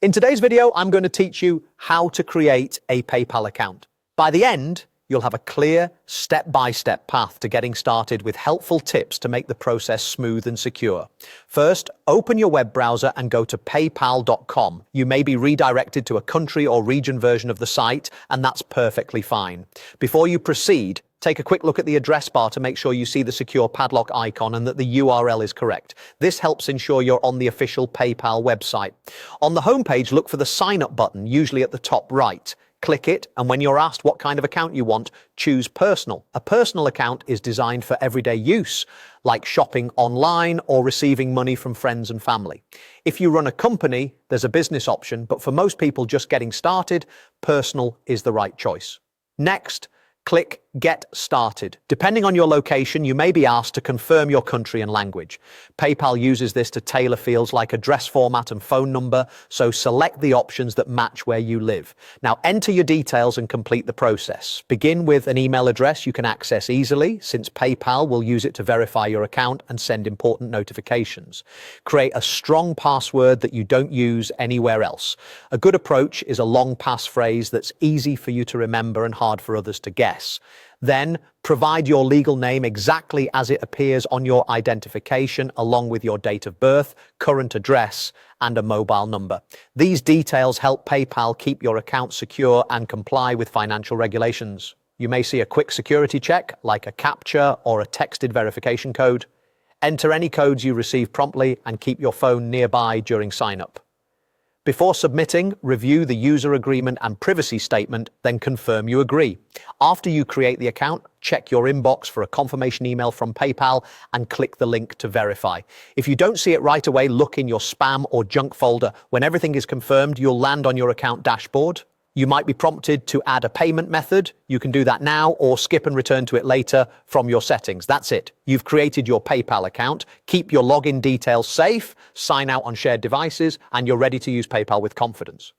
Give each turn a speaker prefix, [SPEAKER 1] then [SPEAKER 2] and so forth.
[SPEAKER 1] In today's video, I'm going to teach you how to create a PayPal account. By the end, you'll have a clear step-by-step path to getting started with helpful tips to make the process smooth and secure. First, open your web browser and go to paypal.com. You may be redirected to a country or region version of the site, and that's perfectly fine. Before you proceed, take a quick look at the address bar to make sure you see the secure padlock icon and that the URL is correct. This helps ensure you're on the official PayPal website. On the homepage, look for the sign up button, usually at the top right. Click it, and when you're asked what kind of account you want, choose personal. A personal account is designed for everyday use, like shopping online or receiving money from friends and family. If you run a company, there's a business option, but for most people just getting started, personal is the right choice. Next, click Get Started. Depending on your location, you may be asked to confirm your country and language. PayPal uses this to tailor fields like address format and phone number, so select the options that match where you live. Now enter your details and complete the process. Begin with an email address you can access easily, since PayPal will use it to verify your account and send important notifications. Create a strong password that you don't use anywhere else. A good approach is a long passphrase that's easy for you to remember and hard for others to guess. Then, provide your legal name exactly as it appears on your identification, along with your date of birth, current address, and a mobile number. These details help PayPal keep your account secure and comply with financial regulations. You may see a quick security check, like a CAPTCHA or a texted verification code. Enter any codes you receive promptly and keep your phone nearby during sign-up. Before submitting, review the user agreement and privacy statement, then confirm you agree. After you create the account, check your inbox for a confirmation email from PayPal and click the link to verify. If you don't see it right away, look in your spam or junk folder. When everything is confirmed, you'll land on your account dashboard. You might be prompted to add a payment method. You can do that now or skip and return to it later from your settings. That's it. You've created your PayPal account. Keep your login details safe, sign out on shared devices, and you're ready to use PayPal with confidence.